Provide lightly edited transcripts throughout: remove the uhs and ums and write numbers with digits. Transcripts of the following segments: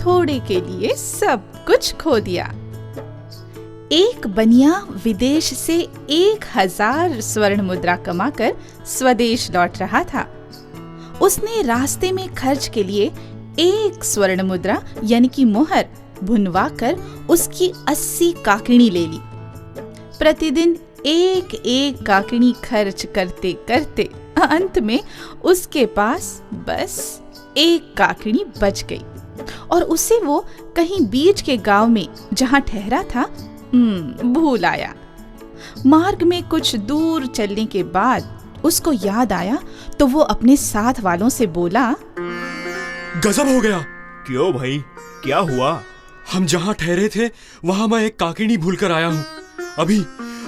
थोड़े के लिए सब कुछ खो दिया। एक बनिया विदेश से 1000 स्वर्ण मुद्रा कमाकर स्वदेश लौट रहा था। उसने रास्ते में खर्च के लिए 1 स्वर्ण मुद्रा यानी कि मोहर भुनवा कर उसकी 80 काकणी ले ली। प्रतिदिन एक एक काकणी खर्च करते करते अंत में उसके पास बस 1 काकणी बच गई और उसे वो कहीं बीच के गांव में जहां ठहरा था भूल आया। मार्ग में कुछ दूर चलने के बाद उसको याद आया तो वो अपने साथ वालों से बोला, गजब हो गया। क्यों भाई, क्या हुआ? हम जहाँ ठहरे थे वहाँ मैं 1 काकणी भूल कर आया हूँ।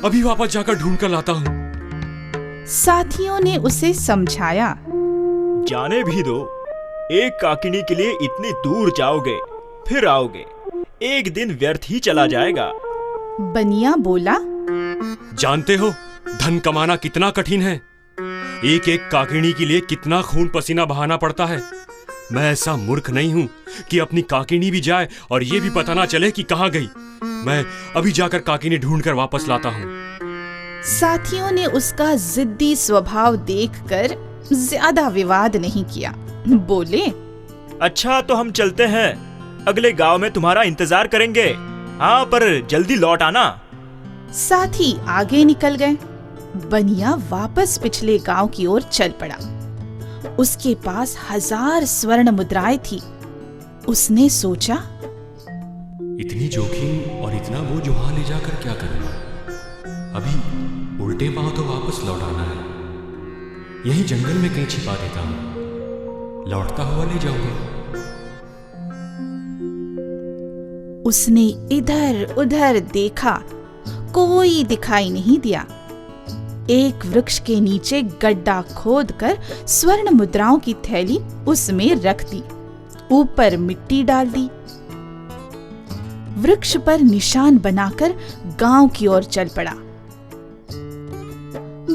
अभी वापस जाकर ढूंढ कर लाता हूँ। साथियों ने उसे समझाया, जाने भी दो, 1 काकणी के लिए इतनी दूर जाओगे फिर आओगे, एक दिन व्यर्थ ही चला जाएगा। बनिया बोला, जानते हो धन कमाना कितना कठिन है। एक एक काकणी के लिए कितना खून पसीना बहाना पड़ता है। मैं ऐसा मूर्ख नहीं हूँ कि अपनी काकिनी भी जाए और ये भी पता ना चले कि कहाँ गई। मैं अभी जाकर काकिनी ढूंढ कर वापस लाता हूँ। साथियों ने उसका जिद्दी स्वभाव देखकर ज्यादा विवाद नहीं किया। बोले, अच्छा तो हम चलते हैं, अगले गांव में तुम्हारा इंतजार करेंगे। हाँ, पर जल्दी लौट आना। साथी आगे निकल गए। बनिया वापस पिछले गांव की ओर चल पड़ा। उसके पास 1000 स्वर्ण मुद्राएं थी। उसने सोचा, इतनी जोखिम और इतना बोझ वहां ले जाकर क्या करूंगा। अभी उल्टे पांव तो वापस लौट आना है। यहीं जंगल में कहीं छिपा देता हूं, लौटता हुआ ले जाऊंगा। उसने इधर उधर देखा, कोई दिखाई नहीं दिया। एक वृक्ष के नीचे गड्ढा खोदकर स्वर्ण मुद्राओं की थैली उसमें रख दी, ऊपर मिट्टी डाल दी। वृक्ष पर निशान बनाकर गांव की ओर चल पड़ा।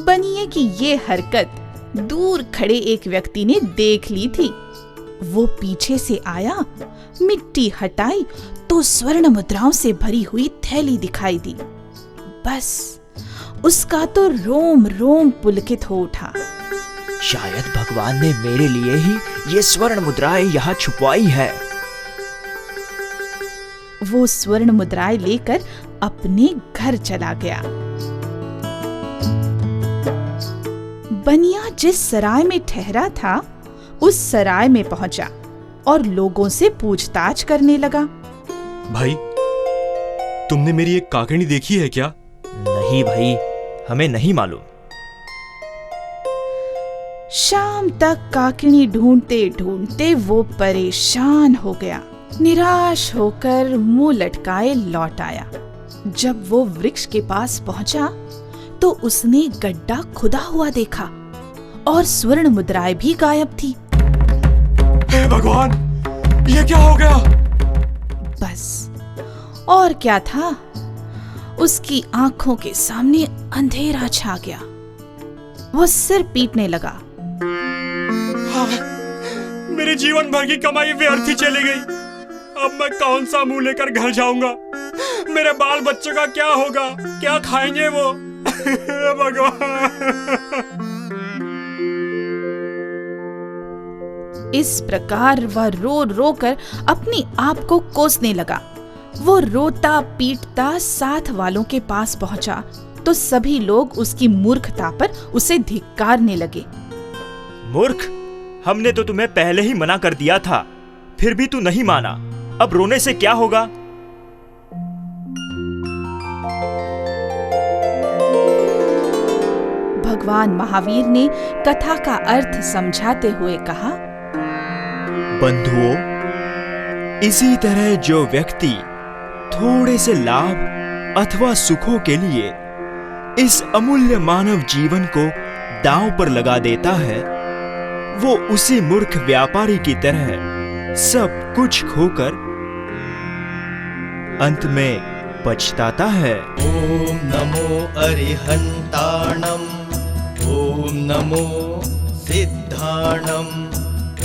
बनिए की ये हरकत दूर खड़े एक व्यक्ति ने देख ली थी। वो पीछे से आया, मिट्टी हटाई तो स्वर्ण मुद्राओं से भरी हुई थैली दिखाई दी। बस उसका तो रोम रोम पुलकित हो उठा। शायद भगवान ने मेरे लिए ही ये स्वर्ण मुद्राएं यहाँ छुपवाई है। वो स्वर्ण मुद्राएं लेकर अपने घर चला गया। बनिया जिस सराय में ठहरा था उस सराय में पहुंचा और लोगों से पूछताछ करने लगा। भाई, तुमने मेरी 1 काकणी देखी है क्या? नहीं भाई, हमें नहीं मालूम। शाम तक काकणी ढूंढते ढूंढते वो परेशान हो गया। निराश होकर मुंह लटकाए लौट आया। जब वो वृक्ष के पास पहुंचा तो उसने गड्ढा खुदा हुआ देखा और स्वर्ण मुद्राएं भी गायब थी। हे भगवान, ये क्या हो गया? बस और क्या था, उसकी आंखों के सामने अंधेरा छा गया। वो सिर पीटने लगा। हाँ, मेरे जीवन भर की कमाई व्यर्थ ही चली गई। अब मैं कौन सा मुंह लेकर घर जाऊंगा? मेरे बाल बच्चों का क्या होगा? क्या खाएंगे वो? भगवान। इस प्रकार वह रो रो कर अपने आप को कोसने लगा। वो रोता पीटता साथ वालों के पास पहुंचा तो सभी लोग उसकी मूर्खता पर उसे धिक्कारने लगे। मूर्ख, हमने तो तुम्हें पहले ही मना कर दिया था, फिर भी तू नहीं माना। अब रोने से क्या होगा? भगवान महावीर ने कथा का अर्थ समझाते हुए कहा, बंधुओं, इसी तरह जो व्यक्ति थोड़े से लाभ अथवा सुखों के लिए इस अमूल्य मानव जीवन को दांव पर लगा देता है, वो उसी मूर्ख व्यापारी की तरह सब कुछ खोकर अंत में पछताता है। ओम नमो अरिहंताणम, ओम नमो सिद्धाणम,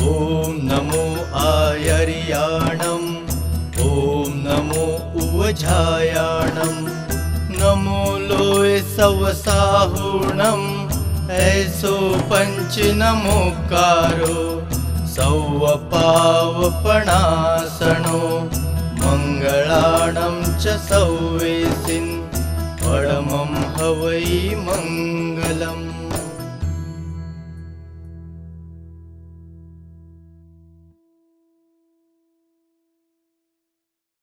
ओम नमो आयर्याणम। दीपझायाणम् नमो लोय सवसाहुणम् ऐसो पंच नमोकारो सौवपावपणासनो मंगलाणं च सौवेसिन् परमं हवै मंगलम्।